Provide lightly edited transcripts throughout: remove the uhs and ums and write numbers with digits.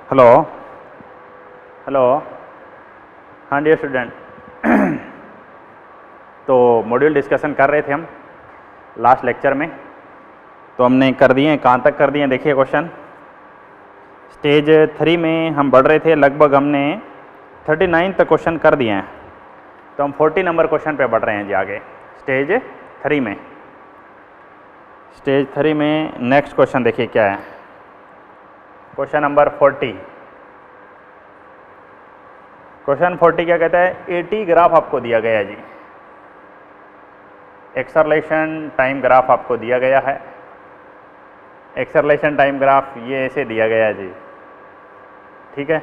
Hello hello. हाँ dear student, तो module discussion कर रहे थे हम लास्ट लेक्चर में। तो हमने कर दिए, कहाँ तक कर दिए देखिए क्वेश्चन। स्टेज 3 में हम बढ़ रहे थे, लगभग हमने 39 तक क्वेश्चन कर दिए हैं। तो हम 40 नंबर क्वेश्चन पे बढ़ रहे हैं जी आगे स्टेज 3 में। स्टेज 3 में नेक्स्ट क्वेश्चन देखिए क्या है। Question number 40। क्वेश्चन 40 क्या कहता है, 80 ग्राफ आपको दिया गया है जी। एक्सेलरेशन टाइम ग्राफ आपको दिया गया है। एक्सेलरेशन टाइम ग्राफ ये ऐसे दिया गया है जी, ठीक है।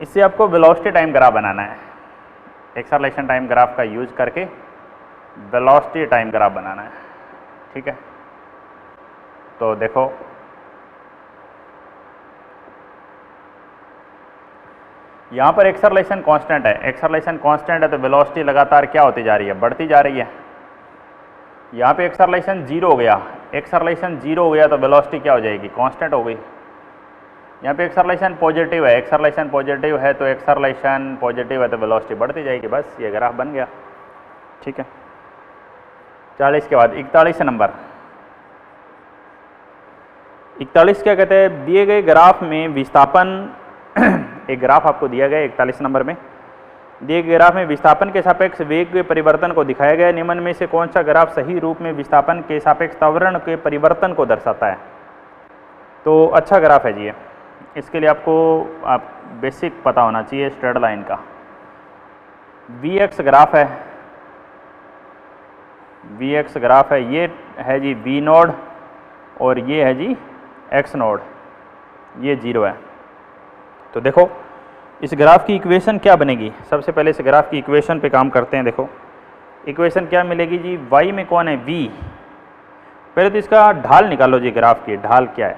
इससे आपको वेलोसिटी टाइम ग्राफ बनाना है। एक्सेलरेशन टाइम ग्राफ का यूज करके वेलोसिटी टाइम ग्राफ बनाना है, ठीक है। तो देखो यहाँ पर एक्सेलरेशन कांस्टेंट है। एक्सेलरेशन कांस्टेंट है तो वेलोसिटी लगातार क्या होती जा रही है, बढ़ती जा रही है। यहाँ पे एक्सेलरेशन 0 हो गया, एक्सेलरेशन 0 हो गया तो वेलोसिटी क्या हो जाएगी, कांस्टेंट हो गई। यहाँ पे एक्सेलरेशन पॉजिटिव है, एक्सेलरेशन पॉजिटिव है तो एक्सेलरेशन पॉजिटिव है तो वेलोसिटी बढ़ती जाएगी। बस ये ग्राफ बन गया, ठीक है। 40 के बाद 41 नंबर। 41 क्या कहते हैं, दिए गए ग्राफ में विस्थापन एक ग्राफ आपको दिया गया 41 नंबर में। दिए गए ग्राफ में विस्थापन के सापेक्ष वेग के परिवर्तन को दिखाया गया। निम्न में से कौन सा ग्राफ सही रूप में विस्थापन के सापेक्ष त्वरण के परिवर्तन को दर्शाता है। तो अच्छा ग्राफ है जी ये। इसके लिए आपको बेसिक पता होना चाहिए स्ट्रेट लाइन का। Vx ग्राफ है, Vx ग्राफ है, ये है जी V नोड और ये है जी X नोड, ये 0 है। तो देखो इस ग्राफ की इक्वेशन क्या बनेगी। सबसे पहले इस ग्राफ की इक्वेशन पे काम करते हैं। देखो इक्वेशन क्या मिलेगी जी, y में कौन है, v। पहले तो इसका ढाल निकालो जी, ग्राफ की ढाल क्या है।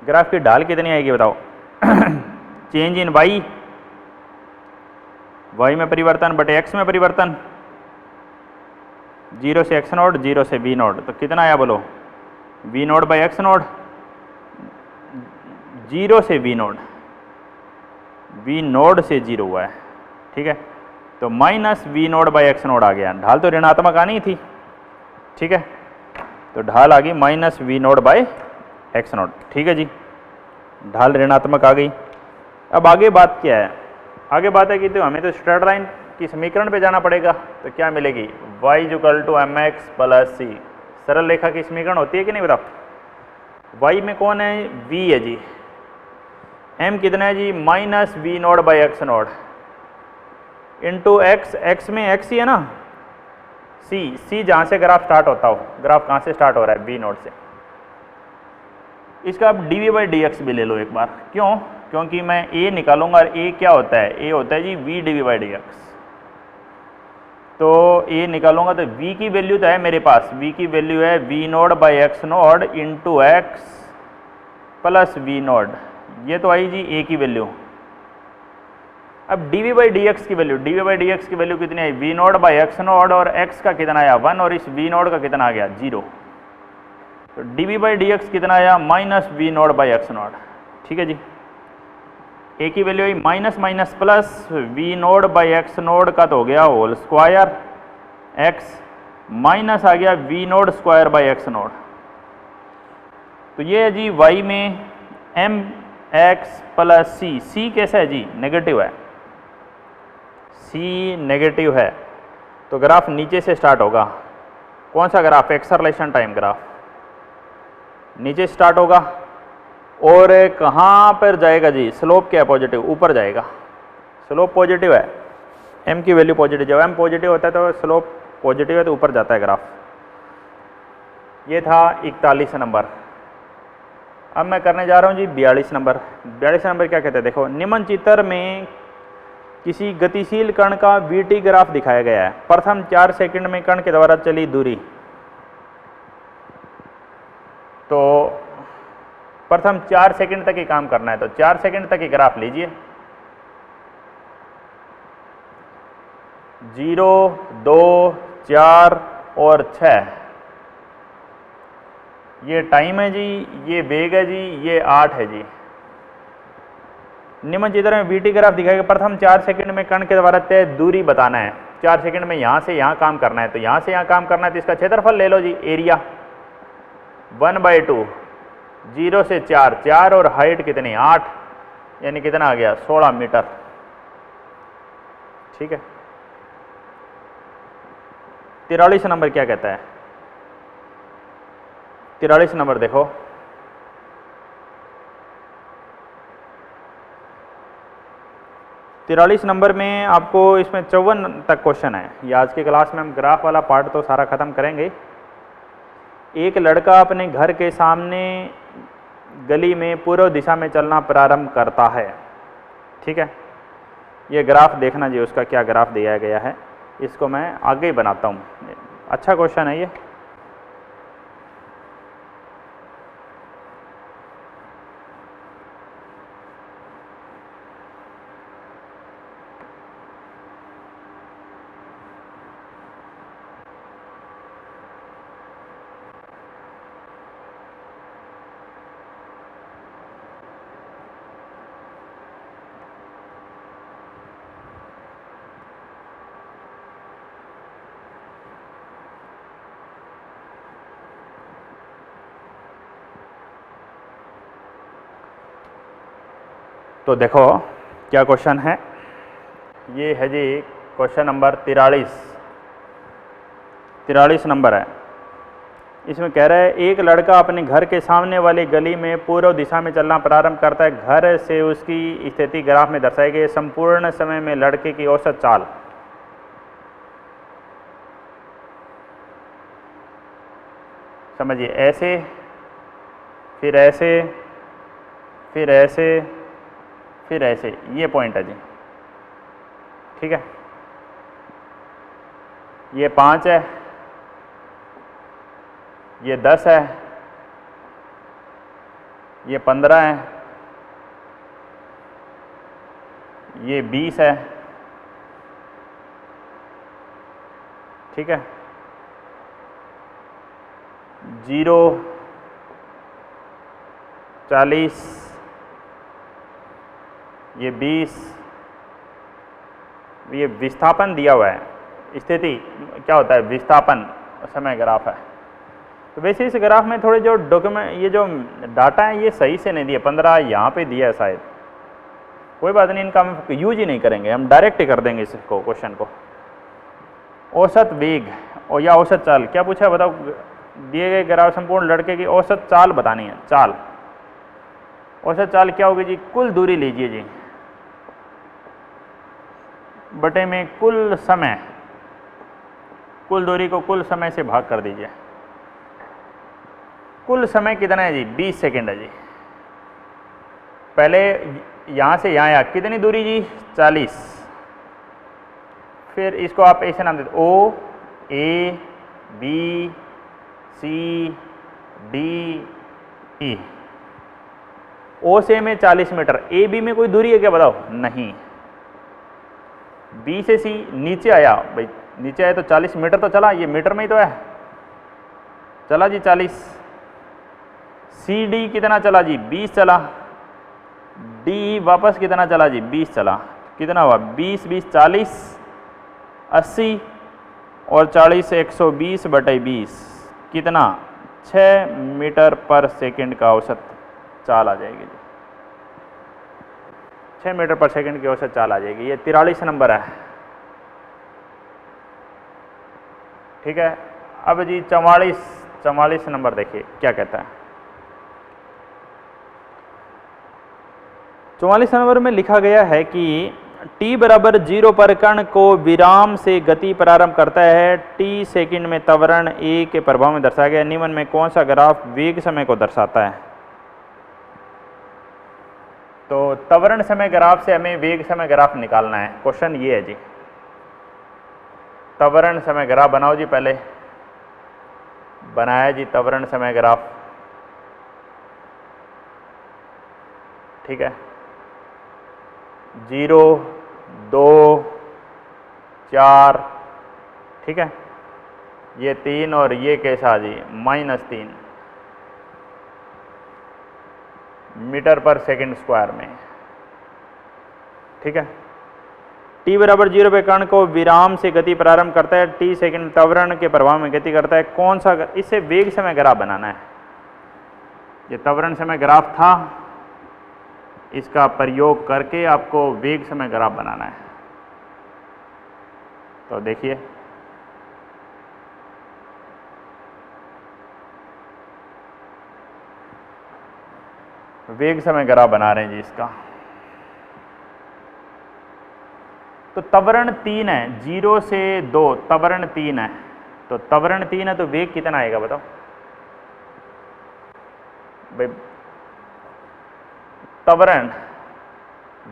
ग्राफ की ढाल कितनी आएगी बताओ। चेंज इन y, y में परिवर्तन बटे x में परिवर्तन, 0 से x नोड, 0 से v नोड, तो कितना आया बोलो, v node by x node, 0 से v नोड, v नोड से 0 हुआ है, ठीक है। तो minus v node by x node आ गया। ढाल तो ऋणात्मक आनी थी, ठीक है। तो ढाल आ गई minus v node by x node, ठीक है जी। ढाल ऋणात्मक आ गई। अब आगे बात क्या है, आगे बात है कि तो हमें तो स्ट्रेट लाइन की समीकरण पे जाना पड़ेगा। तो क्या मिलेगी, y equal to mx plus c। सरल रेखा की समीकरण होती है कि नहीं बताओ। y में कौन है, v है जी। m कितना है जी, minus v node by x node into x, x में x ही है ना, c जहाँ से ग्राफ स्टार्ट होता हो। ग्राफ कहाँ से स्टार्ट हो रहा है, v नोड से। इसका आप dv बाई dx भी ले लो एक बार। क्यों, क्योंकि मैं a निकालूंगा और a क्या होता है, a होता है जी v dv बाई dx। तो a निकालूंगा तो v की वैल्यू तो है मेरे पास, v की वैल्यू है v node by x node into x plus v node, ये तो आई जी a की वैल्यू। अब dv बाई dx की वैल्यू, dv बाई dx की वैल्यू कितनी आई, v node by x node, और x का कितना आया 1 और इस v नोड का कितना आ गया 0। तो dv बाई dx कितना आया, minus v node by x node, ठीक है जी। a की value I minus minus plus, v node by x node का तो हो गया होल स्क्वायर x, माइनस आ गया v node square by x node. तो ये है जी y में m x प्लस c कैसा है जी, नेगेटिव है, c नेगेटिव है। तो ग्राफ नीचे से स्टार्ट होगा। कौन सा ग्राफ, एक्सेलरेशन टाइम ग्राफ नीचे स्टार्ट होगा और कहाँ पर जाएगा जी, स्लोप क्या है, पॉजिटिव, ऊपर जाएगा। स्लोप पॉजिटिव है, m की वैल्यू पॉजिटिव, जब m पॉजिटिव होता है तो स्लोप पॉजिटिव है तो ऊपर जाता है ग्राफ। ये था 41 नंबर। अब मैं करने जा रहा हूँ जी 42 नंबर। 42 नंबर क्या कहते हैं, देखो निम्न चित्र में किसी गतिशील कण का vt ग्राफ दिखाया गया है। प्रथम 4 सेकंड में कण के द्वारा चली दूरी, तो प्रथम 4 सेकंड तक ही काम करना है। तो 4 सेकंड तक ही ग्राफ लीजिए, 0, 2, 4 और 6, ये टाइम है जी, ये वेग है जी, ये 8 है जी। निम्न चित्र में वीटी ग्राफ दिखाएगा। प्रथम 4 सेकंड में कण के द्वारा तय दूरी बताना है। 4 सेकंड में यहाँ से यहाँ काम करना है, तो यहाँ से यहाँ काम करना है तो इसका क्षेत्रफल ले लो जी, एरिया 1/2, 0 से 4, 4 और हाइट कितनी 8, यानी कितना आ गया 16 मीटर। ठीक है। 43 नंबर क्या कहता है? 43 नंबर देखो, तिरालीस नंबर में आपको इसमें 54 तक क्वेश्चन है। ये आज की क्लास में हम ग्राफ वाला पार्ट तो सारा ख़त्म करेंगे। एक लड़का अपने घर के सामने गली में पूर्व दिशा में चलना प्रारंभ करता है। ठीक है, ये ग्राफ देखना जी, उसका क्या ग्राफ दिया गया है, इसको मैं आगे ही बनाता हूँ। अच्छा क्वेश्चन है ये। तो देखो क्या क्वेश्चन है, ये है जी क्वेश्चन नंबर 43 नंबर है। इसमें कह रहा है एक लड़का अपने घर के सामने वाली गली में पूर्व दिशा में चलना प्रारंभ करता है। घर से उसकी स्थिति ग्राफ में दर्शाई गई। संपूर्ण समय में लड़के की औसत चाल। समझिए, ऐसे फिर ऐसे फिर ऐसे फिर ऐसे, ये पॉइंट है जी। ठीक है, ये 5 है, ये 10 है, ये 15 है, ये 20 है। ठीक है, 0, 40, ये 20, ये विस्थापन दिया हुआ है। स्थिति क्या होता है? विस्थापन समय ग्राफ है। तो वैसे इस ग्राफ में थोड़े जो डॉक्यूमेंट, ये जो डाटा है ये सही से नहीं दिया। 15 यहाँ पे दिया है शायद, कोई बात नहीं, इनका हम यूज ही नहीं करेंगे, हम डायरेक्ट ही कर देंगे इसको, क्वेश्चन को। औसत वेग और या औसत चाल क्या पूछा है बताओ? दिए गए ग्राफ संपूर्ण लड़के की औसत चाल बतानी है। चाल, औसत चाल क्या होगी जी? कुल दूरी लीजिए जी, बटे में कुल समय, कुल दूरी को कुल समय से भाग कर दीजिए। कुल समय कितना है जी? 20 सेकेंड है जी। पहले यहाँ से यहाँ कितनी दूरी जी? 40। फिर इसको आप ऐसे नाम देते, O, A, B, C, D, E। O से में 40 मीटर, A, B में कोई दूरी है क्या बताओ? नहीं। B से C नीचे आया भाई, नीचे आया तो 40 मीटर तो चला, ये मीटर में ही तो है, चला जी 40। CD कितना चला जी? 20 चला। D वापस कितना चला जी? 20 चला। कितना हुआ? 20 20 40, 80 और 40 120/20 कितना? 6 मीटर पर सेकंड का औसत चाल आ जाएगी जी। 6 मीटर पर सेकंड की औसत चाल आ जाएगी। ये 43 नंबर है। ठीक है, अब जी 44 नंबर देखिए क्या कहता है। 44 नंबर में लिखा गया है कि t बराबर 0 पर कण को विराम से गति प्रारंभ करता है। t सेकंड में त्वरण a के प्रभाव में दर्शाया गया। निम्न में कौन सा ग्राफ वेग समय को दर्शाता है? तो त्वरण समय ग्राफ से हमें वेग समय ग्राफ निकालना है। क्वेश्चन ये है जी, त्वरण समय ग्राफ बनाओ जी। पहले बनाया जी त्वरण समय ग्राफ। ठीक है, 0, 2, 4। ठीक है, ये 3 और ये कैसा जी? -3 मीटर पर सेकंड स्क्वायर में। ठीक है। t बराबर 0 पे कण को विराम से गति प्रारंभ करता है, t सेकंड त्वरण के प्रभाव में गति करता है। कौन सा, इससे वेग समय ग्राफ बनाना है। ये त्वरण समय ग्राफ था, इसका प्रयोग करके आपको वेग समय ग्राफ बनाना है। तो देखिए, वेग समय ग्राफ बना रहे हैं जी इसका। तो त्वरण 3 है, 0 से 2 त्वरण 3 है। तो त्वरण 3 है तो वेग कितना आएगा बताओ भाई। त्वरण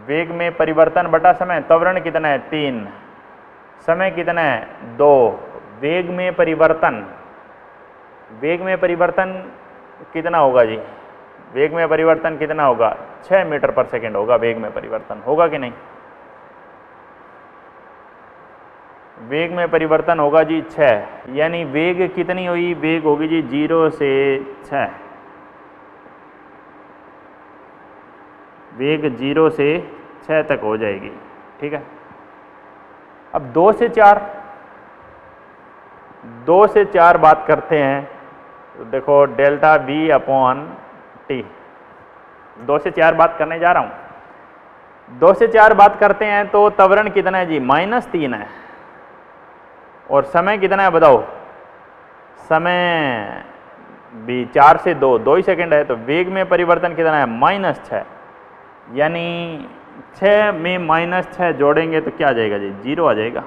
वेग में परिवर्तन बटा समय, त्वरण कितना है 3, समय कितना है 2, वेग में परिवर्तन, वेग में परिवर्तन कितना होगा जी, वेग में परिवर्तन कितना होगा 6 मीटर पर सेकेंड होगा। वेग में परिवर्तन होगा कि नहीं, वेग में परिवर्तन होगा जी 6, यानी वेग कितनी हुई, वेग होगी जी 0 से 6, वेग 0 से 6 तक हो जाएगी। ठीक है। अब 2 से 4 बात करते हैं तो देखो डेल्टा V अपॉन टी, 2 से 4 बात करने जा रहा हूं। 2 से 4 बात करते हैं तो त्वरण कितना है जी -3 है, और समय कितना है बताओ, समय भी 4 से 2 ही सेकंड है। तो वेग में परिवर्तन कितना है -6, यानी 6 में -6 जोड़ेंगे तो क्या आ जाएगा जी 0 आ जाएगा।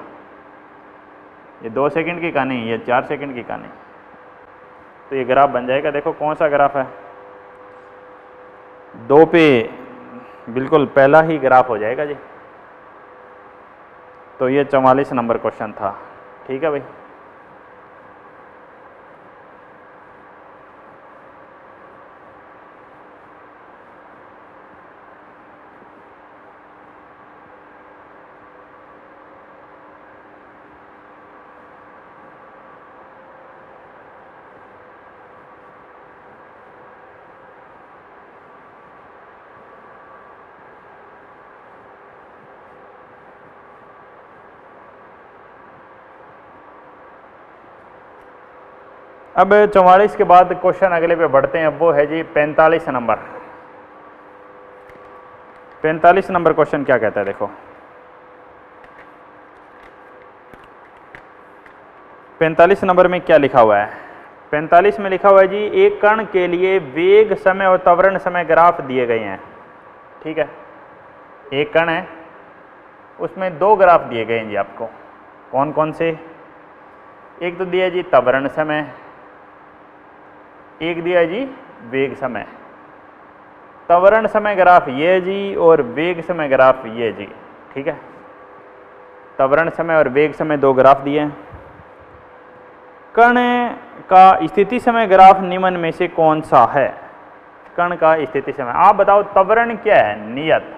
ये 2 सेकंड की कहानी, ये 4 सेकंड की कहानी। तो ये ग्राफ बन जाएगा। देखो कौन सा ग्राफ है, 2 पे बिल्कुल पहला ही ग्राफ हो जाएगा जी। तो ये 44 नंबर क्वेश्चन था। ठीक है भाई। अब 44 के बाद क्वेश्चन अगले पे बढ़ते हैं। वो है जी 45 नंबर। 45 नंबर क्वेश्चन क्या कहता है देखो, 45 नंबर में क्या लिखा हुआ है। 45 में लिखा हुआ है जी, एक कण के लिए वेग समय और त्वरण समय ग्राफ दिए गए हैं। ठीक है, एक कण है, उसमें 2 ग्राफ दिए गए हैं जी आपको। कौन कौन से, एक तो दिया जी त्वरण समय, एक दिया जी वेग समय। त्वरण समय ग्राफ ये जी और वेग समय ग्राफ ये जी। ठीक है, त्वरण समय और वेग समय 2 ग्राफ दिए हैं। कण का स्थिति समय ग्राफ निम्न में से कौन सा है। कण का स्थिति समय, आप बताओ त्वरण क्या है नियत,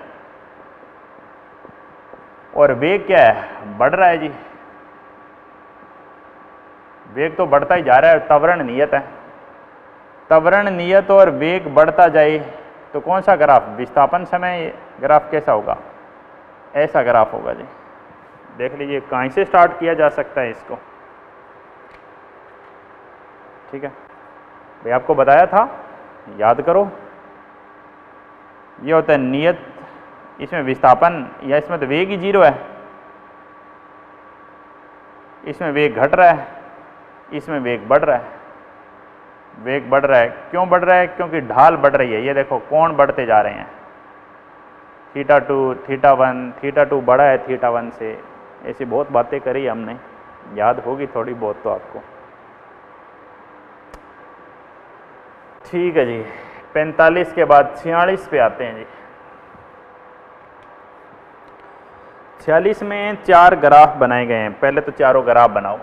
और वेग क्या है बढ़ रहा है जी। वेग तो बढ़ता ही जा रहा है, त्वरण नियत है। त्वरण नियत और वेग बढ़ता जाए तो कौन सा ग्राफ, विस्थापन समय ग्राफ कैसा होगा, ऐसा ग्राफ होगा जी। देख लीजिए कहीं से स्टार्ट किया जा सकता है इसको। ठीक है भाई, आपको बताया था, याद करो। ये होता है नियत, इसमें विस्थापन, या इसमें तो वेग ही 0 है, इसमें वेग घट रहा है, इसमें वेग बढ़ रहा है। वेग बढ़ रहा है, क्यों बढ़ रहा है, क्योंकि ढाल बढ़ रही है। ये देखो कोण बढ़ते जा रहे हैं, θ2 θ1, θ2 बड़ा है θ1 से। ऐसी बहुत बातें करी हमने, याद होगी थोड़ी बहुत तो आपको। ठीक है जी, 45 के बाद 46 पे आते हैं जी। 46 में 4 ग्राफ बनाए गए हैं। पहले तो चारों ग्राफ बनाओ।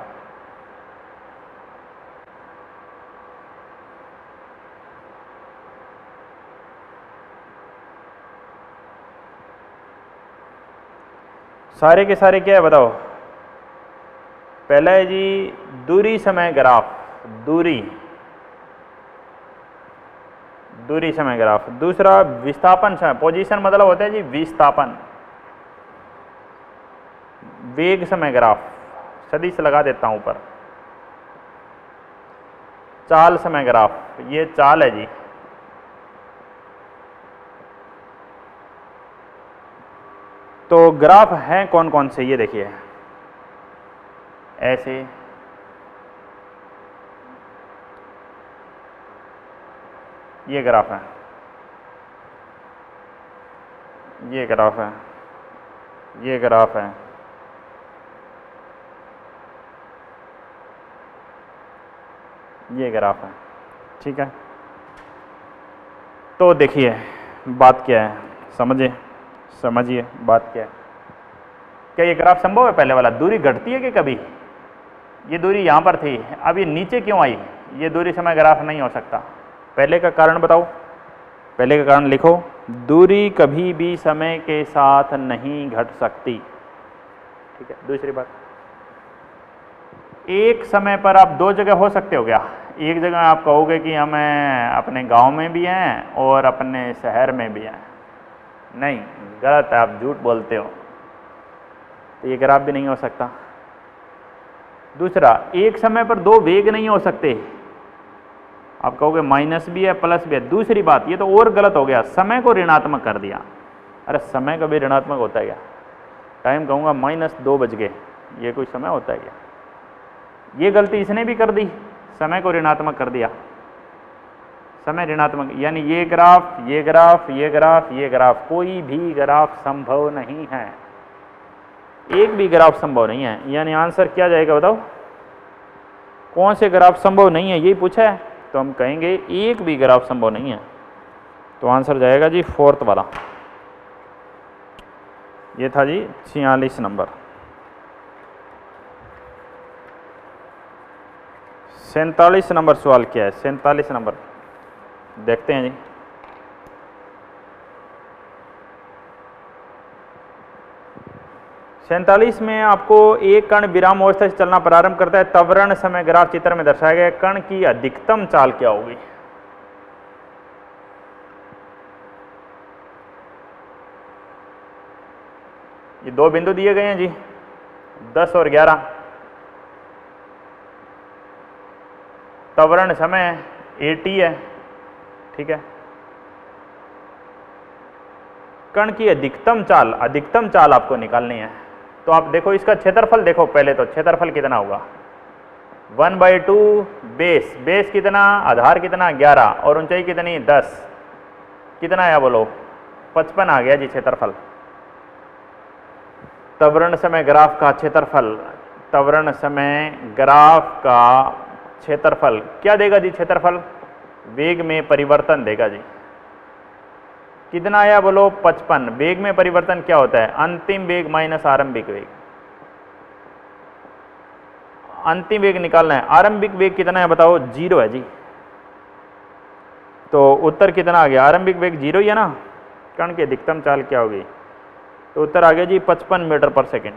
सारे के सारे क्या है बताओ। पहला है जी दूरी समय ग्राफ, दूरी समय ग्राफ। दूसरा विस्थापन समय, पोजीशन मतलब होता है जी विस्थापन। वेग समय ग्राफ, सदिश लगा देता हूं ऊपर। चाल समय ग्राफ, ये चाल है जी। तो ग्राफ हैं कौन कौन से, ये देखिए ऐसे, ये ग्राफ है, ये ग्राफ है, ये ग्राफ है, ये ग्राफ है, ठीक है। तो देखिए बात क्या है, समझिए बात क्या है। क्या ये ग्राफ संभव है? पहले वाला दूरी घटती है कि कभी? ये दूरी यहाँ पर थी, अब ये नीचे क्यों आई? ये दूरी समय ग्राफ नहीं हो सकता। पहले का कारण बताओ, पहले का कारण लिखो। दूरी कभी भी समय के साथ नहीं घट सकती, ठीक है। दूसरी बात, एक समय पर आप दो जगह हो सकते हो क्या? एक जगह आप कहोगे कि हमें अपने गांव में भी हैं और अपने शहर में भी हैं, नहीं, गलत है, आप झूठ बोलते हो। तो ये ग्राफ भी नहीं हो सकता। दूसरा, एक समय पर दो वेग नहीं हो सकते, आप कहोगे माइनस भी है प्लस भी है। दूसरी बात, ये तो और गलत हो गया, समय को ऋणात्मक कर दिया। अरे समय कभी ऋणात्मक होता है क्या? टाइम कहूँगा -2 बज गए, ये कोई समय होता है क्या? ये गलती इसने भी कर दी, समय को ऋणात्मक कर दिया। समय ऋणात्मक, यानी ये ग्राफ, ये ग्राफ, ये ग्राफ, ये ग्राफ, कोई भी ग्राफ संभव नहीं है, एक भी ग्राफ संभव नहीं है। यानी आंसर क्या जाएगा बताओ? कौन से ग्राफ संभव नहीं है, यही पूछा है, तो हम कहेंगे एक भी ग्राफ संभव नहीं है। तो आंसर जाएगा जी 4th वाला। ये था जी 46 नंबर। 47 नंबर सवाल क्या है? 47 नंबर देखते हैं जी। सैंतालीस में आपको एक कण विराम अवस्था से चलना प्रारंभ करता है, त्वरण समय ग्राफ चित्र में दर्शाया गया। कण की अधिकतम चाल क्या होगी? ये दो बिंदु दिए गए हैं जी, 10 और 11। त्वरण समय AT है, ठीक है। कण की अधिकतम चाल आपको निकालनी है। तो आप देखो इसका क्षेत्रफल देखो पहले, तो क्षेत्रफल कितना होगा? 1/2 बेस कितना, आधार कितना 11 और ऊंचाई कितनी 10, कितना आया बोलो? 55 आ गया जी क्षेत्रफल। त्वरण समय ग्राफ का क्षेत्रफल, त्वरण समय ग्राफ का क्षेत्रफल क्या देगा जी? क्षेत्रफल वेग में परिवर्तन देगा जी। कितना आया बोलो? 55। वेग में परिवर्तन क्या होता है? अंतिम वेग माइनस आरंभिक वेग। अंतिम वेग निकालना है, आरंभिक वेग कितना है बताओ? 0 है जी। तो उत्तर कितना आ गया? आरंभिक वेग 0 ही है ना। कण की अधिकतम चाल क्या होगी? तो उत्तर आ गया जी 55 मीटर पर सेकेंड।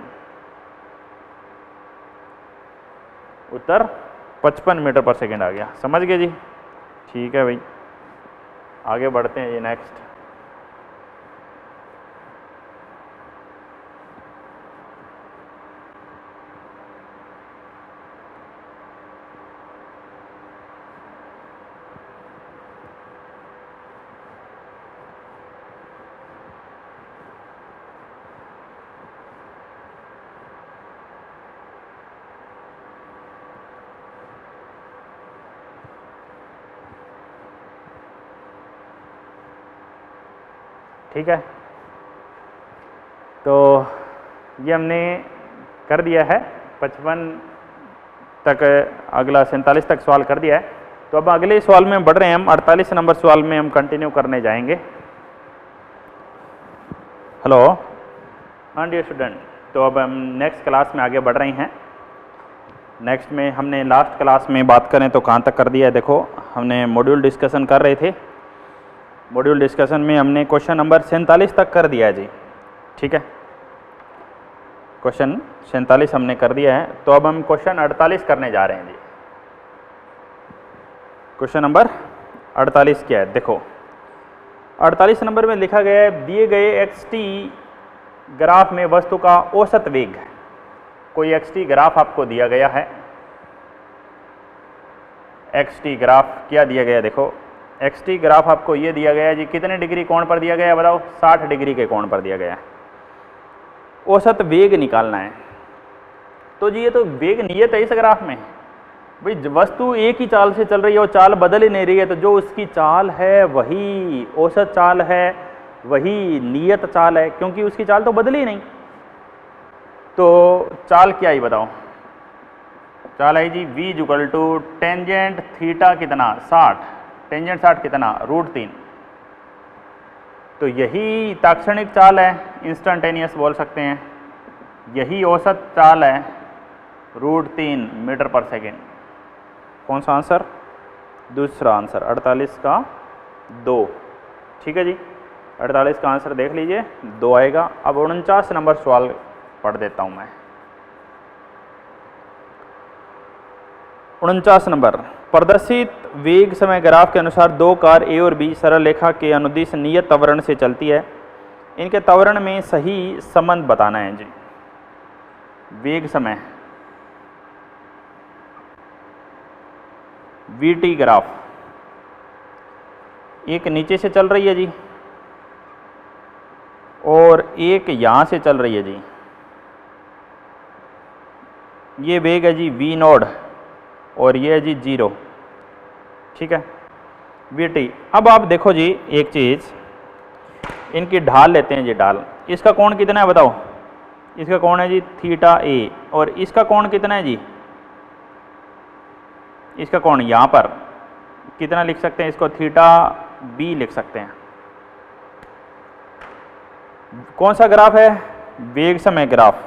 उत्तर 55 मीटर पर सेकेंड आ गया। समझ गए जी? ठीक है भाई, आगे बढ़ते हैं जी। नेक्स्ट, ठीक है। तो ये हमने कर दिया है 55 तक, अगला 47 तक सवाल कर दिया है। तो अब अगले सवाल में बढ़ रहे हैं हम, 48 नंबर सवाल में हम कंटिन्यू करने जाएंगे। हेलो, हाँ डियर स्टूडेंट, तो अब हम नेक्स्ट क्लास में आगे बढ़ रहे हैं। नेक्स्ट में हमने लास्ट क्लास में बात करें तो कहाँ तक कर दिया है? देखो, हमने मॉड्यूल डिस्कशन कर रहे थे। मॉड्यूल डिस्कशन में हमने क्वेश्चन नंबर 47 तक कर दिया है जी, ठीक है। क्वेश्चन 47 हमने कर दिया है। तो अब हम क्वेश्चन 48 करने जा रहे हैं जी। क्वेश्चन नंबर 48 क्या है? देखो, 48 नंबर में लिखा गया है, दिए गए xt ग्राफ में वस्तु का औसत वेग कोई xt ग्राफ आपको दिया गया है, xt ग्राफ क्या दिया गया, देखो xt ग्राफ आपको ये दिया गया है जी, कितने डिग्री कोण पर दिया गया है बताओ, 60 डिग्री के कोण पर दिया गया है। औसत वेग निकालना है, तो जी ये तो वेग नियत है इस ग्राफ में, भाई वस्तु एक ही चाल से चल रही है और चाल बदल ही नहीं रही है, तो जो उसकी चाल है वही औसत चाल है, वही नियत चाल है, क्योंकि उसकी चाल तो बदली नहीं। तो चाल क्या आई बताओ, चाल आई जी v equal to tangent theta कितना 60, टेंजेंट 60 कितना √3। तो यही ताक्षणिक चाल है, इंस्टेंटेनियस बोल सकते हैं, यही औसत चाल है √3 मीटर पर सेकेंड। कौन सा आंसर, दूसरा आंसर 48 का 2। ठीक है जी, 48 का आंसर देख लीजिए 2 आएगा। अब 49 नंबर सवाल पढ़ देता हूं मैं। 49 नंबर, प्रदर्शित वेग समय ग्राफ के अनुसार दो कार ए और बी सरल रेखा के अनुदिश नियत त्वरण से चलती है, इनके त्वरण में सही संबंध बताना है जी। वेग समय वीटी ग्राफ, एक नीचे से चल रही है जी और एक यहां से चल रही है जी, ये वेग है जी वी नोड और ये है जी 0। ठीक है, वीटी। अब आप देखो जी एक चीज, इनकी ढाल लेते हैं जी, ढाल, इसका कोण कितना है बताओ, इसका कोण है जी थीटा ए, और इसका कोण कितना है जी, इसका कोण यहां पर कितना लिख सकते हैं, इसको थीटा बी लिख सकते हैं। कौन सा ग्राफ है, वेग समय ग्राफ,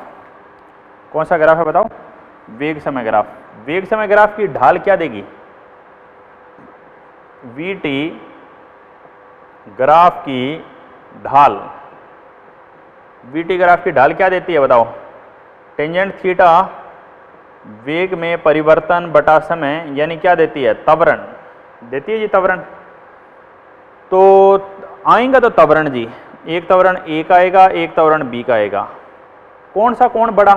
कौन सा ग्राफ है बताओ, वेग समय ग्राफ। वेग समय ग्राफ की ढाल क्या देगी, वीटी ग्राफ की ढाल, वीटी ग्राफ की ढाल क्या देती है बताओ, टेंजेंट थीटा वेग में परिवर्तन बटा समय, यानी क्या देती है, त्वरण देती है जी, त्वरण। तो आएगा तो त्वरण जी, एक त्वरण ए का आएगा, एक त्वरण बी का आएगा। कौन सा कोण बड़ा,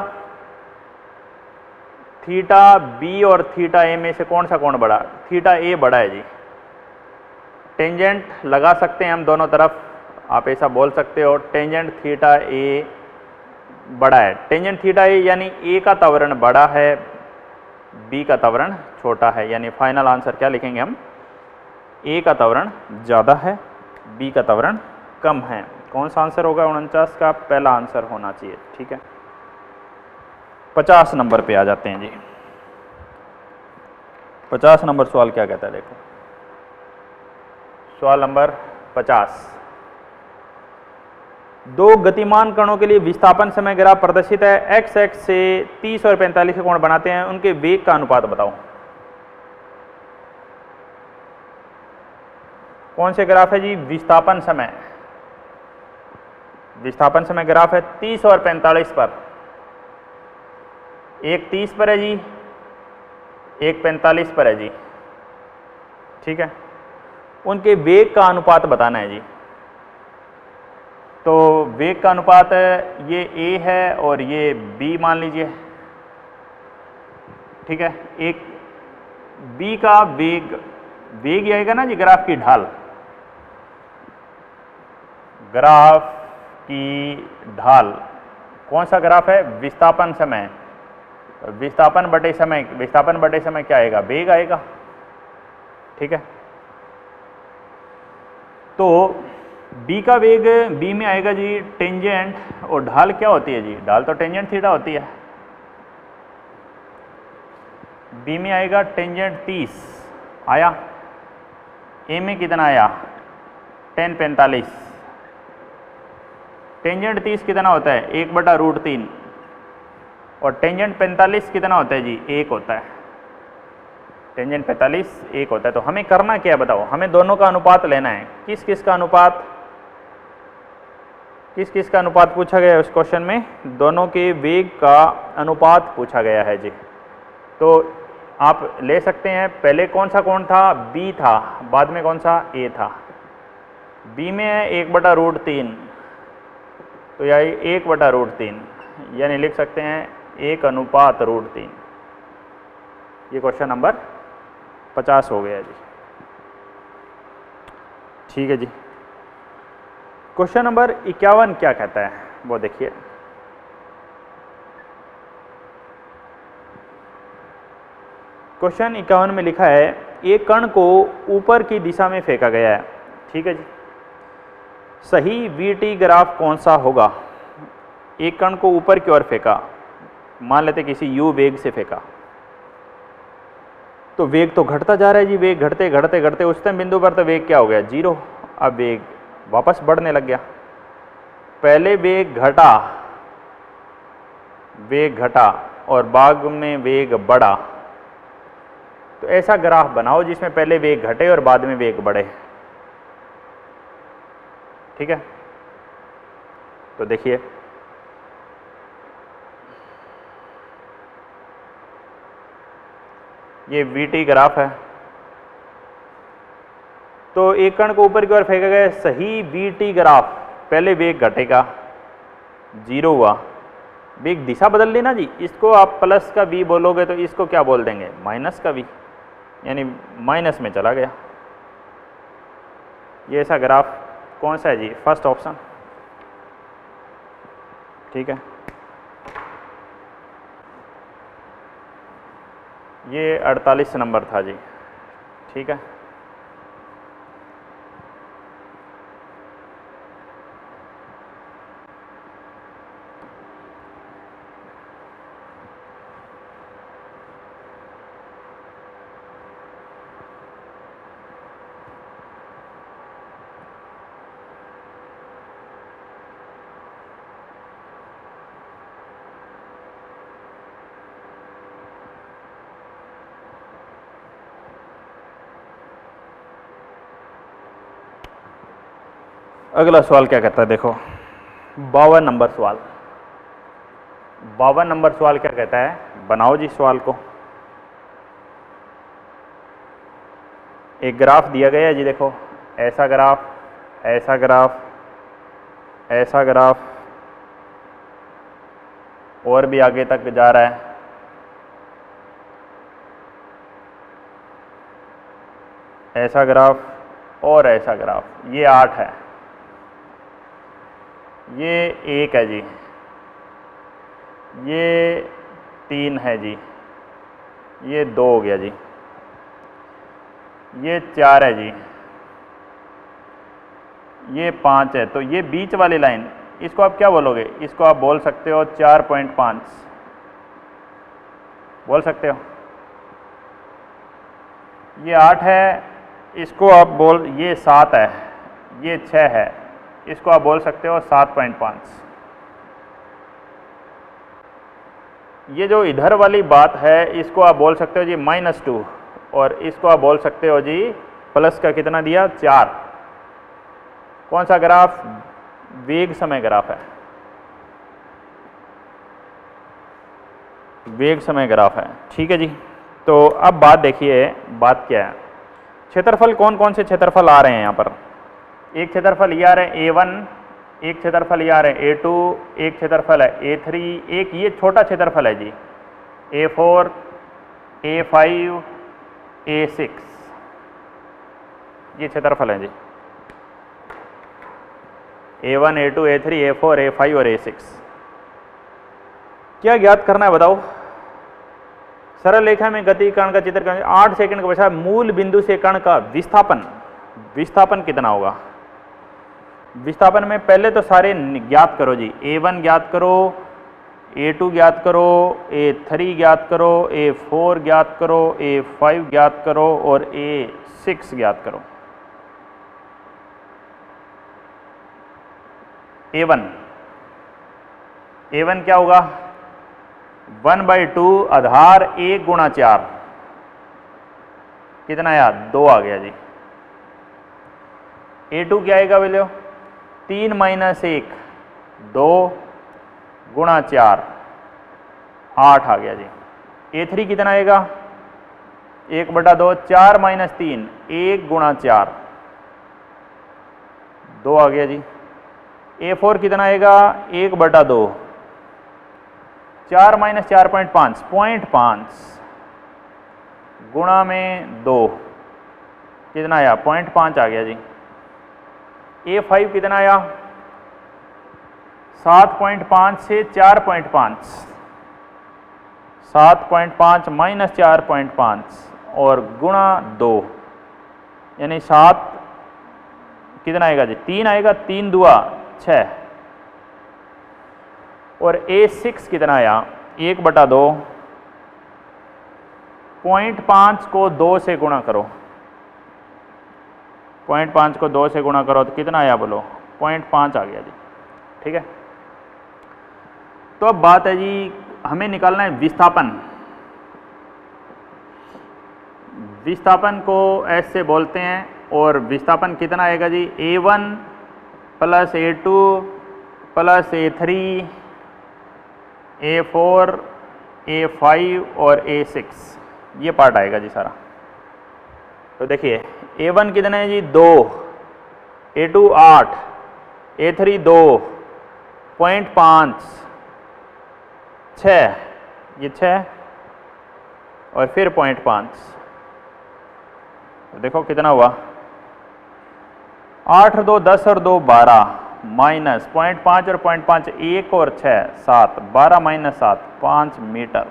थीटा बी और थीटा ए में से कौन सा कोण बड़ा, थीटा ए बड़ा है जी। टेंजेंट लगा सकते हैं हम दोनों तरफ, आप ऐसा बोल सकते हो, टेंजेंट थीटा ए बड़ा है, टेंजेंट थीटा ए यानी ए का त्वरण बड़ा है, बी का त्वरण छोटा है, यानी फाइनल आंसर क्या लिखेंगे हम, ए का त्वरण ज़्यादा है, बी का त्वरण कम है। कौन सा आंसर होगा 49 का, पहला आंसर होना चाहिए। ठीक है, 50 नंबर पे आ जाते हैं जी। 50 नंबर सवाल क्या कहता है, देखो सवाल नंबर 50, दो गतिमान कणों के लिए विस्थापन समय ग्राफ प्रदर्शित है, x एक्स से 30 और 45 के कोण बनाते हैं, उनके वेग का अनुपात बताओ। कौन से ग्राफ है जी, विस्थापन समय, विस्थापन समय ग्राफ है 30 और 45 पर, एक 30 पर है जी, एक 45 पर है जी। ठीक है, उनके वेग का अनुपात बताना है जी। तो वेग का अनुपात ये a है और ये b मान लीजिए। ठीक है, एक b का वेग, वेग आएगा ना जी ग्राफ की ढाल, ग्राफ की ढाल कौन सा ग्राफ है, विस्थापन समय, विस्थापन बटे समय, विस्थापन बटे समय क्या आएगा, वेग आएगा। ठीक है, तो b का वेग b में आएगा जी टेंजेंट, और ढाल क्या होती है जी, ढाल तो टेंजेंट थीटा होती है, b में आएगा टेंजेंट 30 आया, a में कितना आया tan 45, टेंजेंट 30 कितना होता है 1/√3 और टेंजेंट 45 कितना होता है जी 1 होता है, टेंजेंट 45 1 होता है। तो हमें करना क्या है बताओ, हमें दोनों का अनुपात लेना है। किस किस का अनुपात, किस किस का अनुपात पूछा गया है उस क्वेश्चन में, दोनों के वेग का अनुपात पूछा गया है जी। तो आप ले सकते हैं, पहले कौन सा कोण था, b था, बाद में कौन सा a था, b में है 1/√3, तो यह 1/√3, यानी लिख सकते हैं 1:√3। ये क्वेश्चन नंबर 50 हो गया जी। ठीक है जी। क्वेश्चन नंबर 51 क्या कहता है वो देखिए। क्वेश्चन 51 में लिखा है एक कण को ऊपर की दिशा में फेंका गया है। ठीक है जी। सही वीटी ग्राफ कौन सा होगा? एक कण को ऊपर की ओर फेंका, मान लेते किसी यू वेग से फेंका, तो वेग तो घटता जा रहा है जी। वेग घटते घटते घटते उच्चतम बिंदु पर तो वेग क्या हो गया? 0। अब वेग वापस बढ़ने लग गया। पहले वेग घटा और बाद में वेग बढ़ा। तो ऐसा ग्राफ बनाओ जिसमें पहले वेग घटे और बाद में वेग बढ़े। ठीक है, तो देखिए ये वीटी ग्राफ है। तो एक कण को ऊपर की ओर फेंका गया, सही वीटी ग्राफ, पहले वेग घटेगा, 0 हुआ, वेग दिशा बदल लेना जी। इसको आप प्लस का v बोलोगे तो इसको क्या बोल देंगे? माइनस का v, यानी माइनस में चला गया। ये ऐसा ग्राफ कौन सा है जी? First option. ठीक है, ये 48 नंबर था जी। ठीक है, अगला सवाल क्या कहता है देखो, 52 नंबर सवाल। 52 नंबर सवाल क्या कहता है? बनाओ जी सवाल को। एक ग्राफ दिया गया है जी, देखो ऐसा ग्राफ, ऐसा ग्राफ, ऐसा ग्राफ, और भी आगे तक जा रहा है। ऐसा ग्राफ और ऐसा ग्राफ, ये 8 है, ये 1 है जी, ये 3 है जी, ये 2 हो गया जी, ये 4 है जी, ये 5 है। तो ये बीच वाली लाइन, इसको आप क्या बोलोगे? इसको आप बोल सकते हो 4.5 बोल सकते हो। ये 8 है, इसको आप बोल, ये 7 है, ये 6 है, इसको आप बोल सकते हो 7.5। ये जो इधर वाली बात है इसको आप बोल सकते हो जी -2, और इसको आप बोल सकते हो जी प्लस का कितना दिया? 4। कौन सा ग्राफ? वेग समय ग्राफ है, वेग समय ग्राफ है। ठीक है जी। तो अब बात देखिए, बात क्या है? क्षेत्रफल कौन कौन से क्षेत्रफल आ रहे हैं यहाँ पर? एक क्षेत्रफल ये आ रहे हैं A1, एक क्षेत्रफल ये आ रहे हैं A2, एक क्षेत्रफल है A3, एक ये छोटा क्षेत्रफल है जी A4, A5, A6, ये क्षेत्रफल है जी A1, A2, A3, A4, A5 और A6। क्या ज्ञात करना है बताओ? सरल रेखा में गति कण का चित्र करें। 8 सेकंड के पश्चात मूल बिंदु से कण का विस्थापन कितना होगा? विस्थापन में पहले तो सारे ज्ञात करो जी। A1 ज्ञात करो, A2 ज्ञात करो, A3 ज्ञात करो, A4 ज्ञात करो, A5 ज्ञात करो और A6 ज्ञात करो। A1 क्या होगा? 1/2 आधार 1 गुणा 4, कितना आया? 2 आ गया जी। A2 क्या आएगा वैल्यू? 3 - 1, 2 गुणा 4, 8 आ गया जी। A3 कितना आएगा? 1/2, 4 - 3, 1 गुणा 4, 2 आ गया जी। A4 कितना आएगा? 1/2, 4 माइनस 4.5 0.5 गुणा में 2 कितना आया 0.5 आ गया जी। A5 कितना आया 7.5 से 4.5 7.5 माइनस 4.5 और गुणा 2 यानी 7 कितना आएगा जी 3 आएगा 3 दुआ 6 और A6 कितना आया 1/2 0.5 को 2 से गुणा करो 0.5 को 2 से गुणा करो तो कितना आया बोलो 0.5 आ गया जी। ठीक है, तो अब बात है जी हमें निकालना है विस्थापन। विस्थापन को ऐसे बोलते हैं और विस्थापन कितना आएगा जी A1 plus A2 plus A3 A4 A5 और A6 ये पार्ट आएगा जी सारा। तो देखिए A1 कितना है जी 2 A2 8 A3 2 0.5 6 ये 6 और फिर 0.5 तो देखो कितना हुआ 8 और 2 10 और 2 12 माइनस 0.5 और 0.5 1 और 6 7 12 माइनस 7 5 मीटर।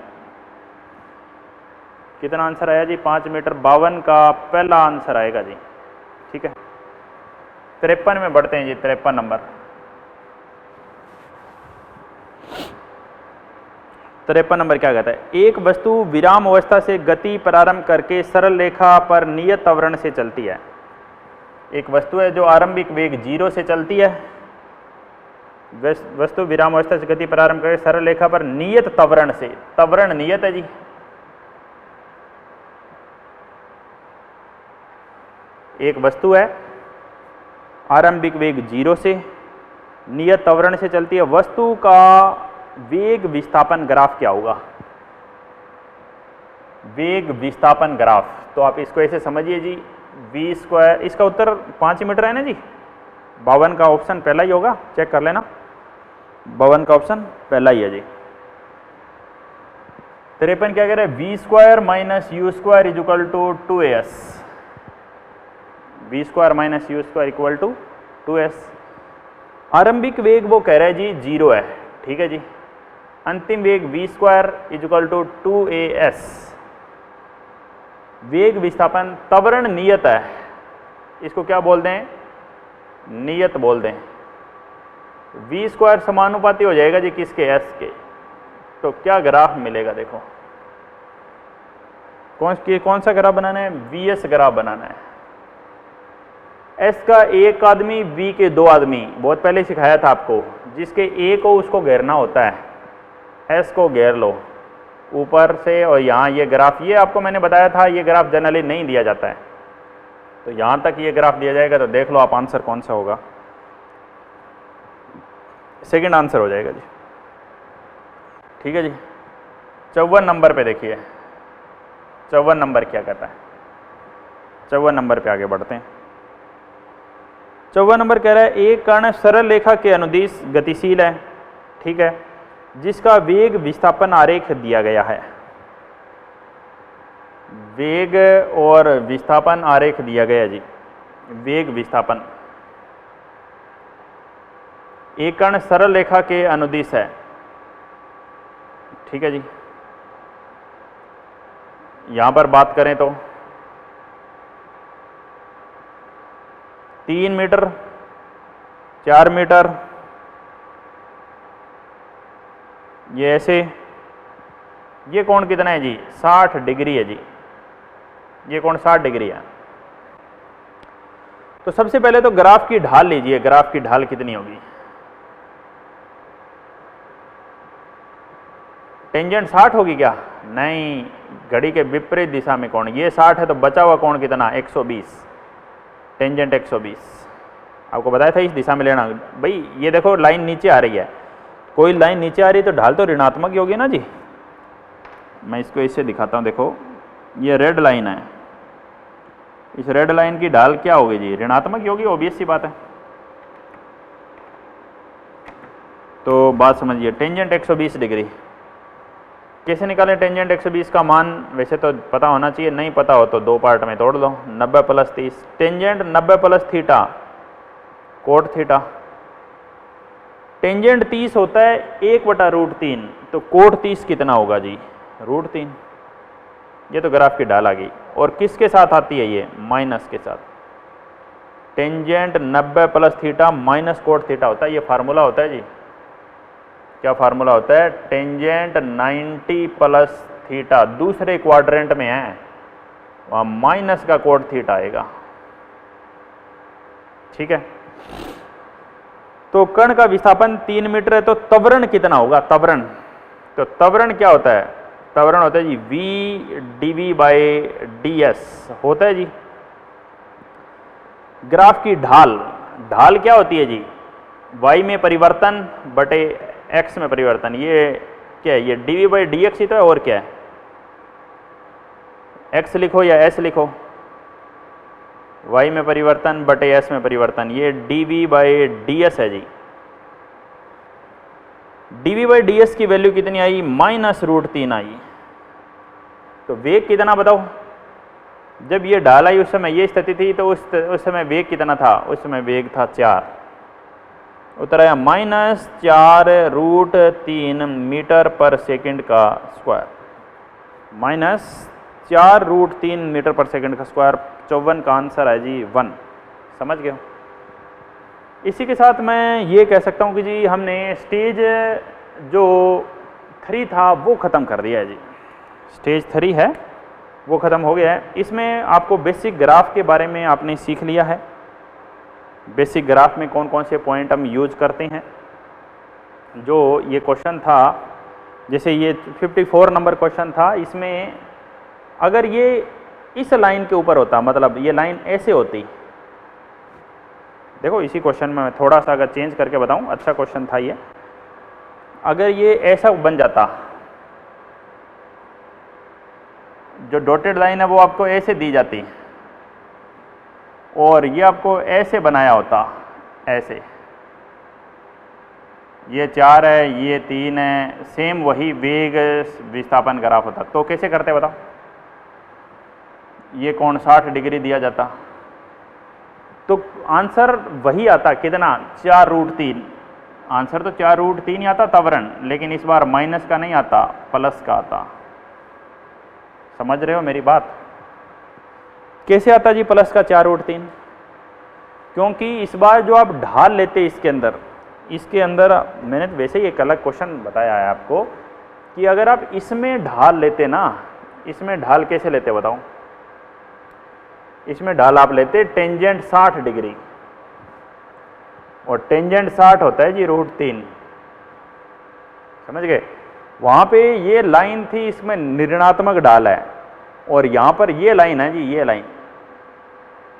कितना आंसर आया जी 5 मीटर। 52 का पहला आंसर आएगा जी। ठीक है, 53 में बढ़ते हैं जी। 53 नंबर 53 नंबर क्या कहता है एक वस्तु विराम अवस्था से गति प्रारंभ करके सरल रेखा पर नियत त्वरण से चलती है। एक वस्तु है जो आरंभिक वेग 0 से चलती है। वस्तु विराम अवस्था से गति प्रारंभ करके सरल रेखा पर नियत त्वरण से, त्वरण नियत है जी। एक वस्तु है आरंभिक वेग 0 से नियत त्वरण से चलती है। वस्तु का वेग विस्थापन ग्राफ क्या होगा? वेग विस्थापन ग्राफ। तो आप इसको ऐसे समझिए जी v², इसका उत्तर 5 मीटर है ना जी। 52 का ऑप्शन पहला ही होगा, चेक कर लेना। 52 का ऑप्शन पहला ही है जी। 53 क्या कह रहे हैं v² minus u² is equal to 2as। v² minus u² equal to 2s। आरंभिक वेग वो कह रहा है जी 0 है। ठीक है जी। अंतिम वेग v² is equal to 2as। वेग विस्थापन त्वरण नियत है, इसको क्या बोल दें? नियत बोल दें। v² समानुपाती हो जाएगा जी किसके? s के। तो क्या ग्राफ मिलेगा? देखो कौन सा ग्राफ बनाना है? vs ग्राफ बनाना है। s का एक आदमी, v के 2 आदमी, बहुत पहले सिखाया था आपको। जिसके a को उसको घेरना होता है, s को घेर लो ऊपर से। और यहाँ ये ग्राफ, ये आपको मैंने बताया था, ये ग्राफ जनरली नहीं दिया जाता है। तो यहाँ तक ये ग्राफ दिया जाएगा तो देख लो आप आंसर कौन सा होगा। सेकंड आंसर हो जाएगा जी। ठीक है जी। 54 नंबर पे देखिए 54 नंबर क्या कहता है। 54 नंबर पे आगे बढ़ते हैं। 54 नंबर कह रहा है एक कण सरल रेखा के अनुदिश गतिशील है। ठीक है, जिसका वेग विस्थापन आरेख दिया गया है। वेग और विस्थापन आरेख दिया गया जी। वेग विस्थापन, एक कण सरल रेखा के अनुदिश है। ठीक है जी। यहां पर बात करें तो 3 मीटर 4 मीटर, ये ऐसे। ये कोण कितना है जी? 60 डिग्री है जी। ये कोण 60 डिग्री है। तो सबसे पहले तो ग्राफ की ढाल लीजिए। ग्राफ की ढाल कितनी होगी? टेंजेंट 60 होगी क्या? नहीं, घड़ी के विपरीत दिशा में कोण। ये 60 है तो बचा हुआ कोण कितना? 120। टेंजेंट 120 आपको बताया था इस दिशा में लेना। भाई ये देखो लाइन नीचे आ रही है, कोई लाइन नीचे आ रही है तो ढाल तो ऋणात्मक ही होगी ना जी। मैं इसको इससे दिखाता हूँ। देखो ये रेड लाइन है, इस रेड लाइन की ढाल क्या होगी जी? ऋणात्मक ही होगी, ऑब्वियस सी बात है। तो बात समझिए, टेंजेंट 120 डिग्री। कैसे निकालें टेंजेंट 120 का मान? वैसे तो पता होना चाहिए, नहीं पता हो तो दो पार्ट में तोड़ लो। 90 plus 30, tangent 90 plus theta cot theta. Tangent 30 होता है 1/√3, तो कोट 30 कितना होगा जी? √3। ये तो ग्राफ की ढाल आ गई। और किसके साथ आती है ये? माइनस के साथ। Tangent 90 plus theta minus cot theta होता है, ये फार्मूला होता है जी। क्या फार्मूला होता है? टेंजेंट 90 प्लस थीटा दूसरे क्वाड्रेंट में है, वहाँ माइनस का कोट थीटा आएगा। ठीक है, तो कण का विस्थापन 3 मीटर है, तो त्वरण कितना होगा? त्वरण, तो त्वरण क्या होता है? त्वरण होता है जी v dv/ds होता है जी। ग्राफ की ढाल, ढाल क्या होती है जी? y में परिवर्तन बटे x में परिवर्तन। ये क्या है? ये dv/dx ही तो है, और क्या है? x लिखो या s लिखो, y में परिवर्तन बटे s में परिवर्तन, ये dv/ds है जी। dv/ds की वैल्यू कितनी आई? -√3 आई। तो वेग कितना बताओ? जब ये ढाल आई उस समय ये स्थिति थी, तो उस समय वेग कितना था? उस समय वेग था 4। उत्तर आया -4√3 मीटर पर सेकंड का स्क्वायर। -4√3 मीटर पर सेकंड का स्क्वायर। 54 का आंसर है जी 1। समझ गए? इसी के साथ मैं ये कह सकता हूँ कि जी हमने स्टेज जो 3 था वो ख़त्म कर दिया है जी। स्टेज 3 है वो ख़त्म हो गया है। इसमें आपको बेसिक ग्राफ के बारे में आपने सीख लिया है। बेसिक ग्राफ में कौन कौन से पॉइंट हम यूज करते हैं। जो ये क्वेश्चन था, जैसे ये 54 नंबर क्वेश्चन था, इसमें अगर ये इस लाइन के ऊपर होता, मतलब ये लाइन ऐसे होती, देखो इसी क्वेश्चन में मैं थोड़ा सा अगर चेंज करके बताऊं, अच्छा क्वेश्चन था ये। अगर ये ऐसा बन जाता, जो डॉटेड लाइन है वो आपको ऐसे दी जाती, और ये आपको ऐसे बनाया होता, ऐसे, ये 4 है, ये 3 है, सेम वही वेग विस्थापन ग्राफ होता, तो कैसे करते बताओ? ये कोण 60 डिग्री दिया जाता, तो आंसर वही आता, कितना? 4√3। आंसर तो 4√3 ही आता त्वरण, लेकिन इस बार माइनस का नहीं आता, प्लस का आता। समझ रहे हो मेरी बात? कैसे आता जी प्लस का 4√3? क्योंकि इस बार जो आप ढाल लेते इसके अंदर मैंने वैसे ही एक अलग क्वेश्चन बताया है आपको कि अगर आप इसमें ढाल लेते ना, इसमें ढाल कैसे लेते बताओ? इसमें ढाल आप लेते टेंजेंट 60 डिग्री, और टेंजेंट 60 होता है जी √3। समझ गए? वहाँ पे ये लाइन थी, इसमें ऋणात्मक ढाल है, और यहाँ पर ये लाइन है जी, ये लाइन,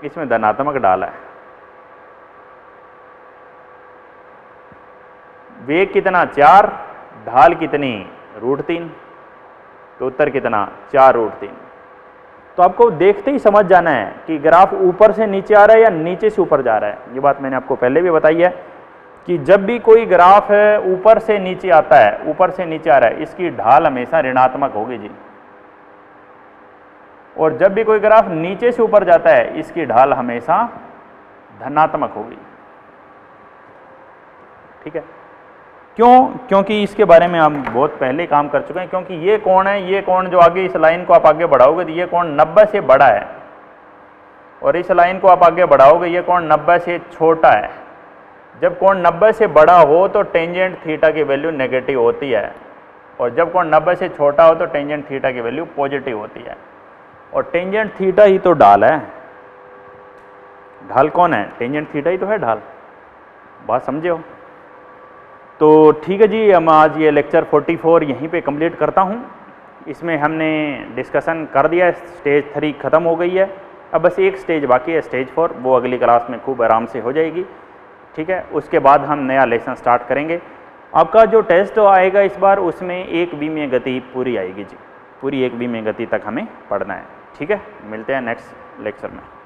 इसमें धनात्मक ढाल है। वेग कितना? 4, ढाल कितनी? √3, तो उत्तर कितना? 4√3। तो आपको देखते ही समझ जाना है कि ग्राफ ऊपर से नीचे आ रहा है या नीचे से ऊपर जा रहा है। ये बात मैंने आपको पहले भी बताई है कि जब भी कोई ग्राफ है ऊपर से नीचे आता है, ऊपर से नीचे आ रहा है, इसकी ढाल हमेशा ऋणात्मक होगी जी। और जब भी कोई ग्राफ नीचे से ऊपर जाता है, इसकी ढाल हमेशा धनात्मक होगी। ठीक है? क्यों? क्योंकि इसके बारे में हम बहुत पहले काम कर चुके हैं। क्योंकि ये कोण है, ये कोण जो आगे इस लाइन को आप आगे बढ़ाओगे तो ये कोण 90 से बड़ा है, और इस लाइन को आप आगे बढ़ाओगे ये कोण 90 से छोटा है। जब कोण 90 से बड़ा हो तो टेंजेंट थीटा की वैल्यू नेगेटिव होती है, और जब कोण 90 से छोटा हो तो टेंजेंट थीटा की वैल्यू पॉजिटिव होती है। और टेंजेंट थीटा ही तो ढाल है। ढाल कौन है? टेंजेंट थीटा ही तो है ढाल। बात समझे हो? तो ठीक है जी, हम आज ये लेक्चर 44 यहीं पे कंप्लीट करता हूँ। इसमें हमने डिस्कशन कर दिया, स्टेज 3 ख़त्म हो गई है। अब बस एक स्टेज बाकी है, स्टेज 4, वो अगली क्लास में खूब आराम से हो जाएगी। ठीक है? उसके बाद हम नया लेसन स्टार्ट करेंगे। आपका जो टेस्ट आएगा इस बार, उसमें 1 विमीय गति पूरी आएगी जी, पूरी 1 विमीय गति तक हमें पढ़ना है। ठीक है? मिलते हैं नेक्स्ट लेक्चर में।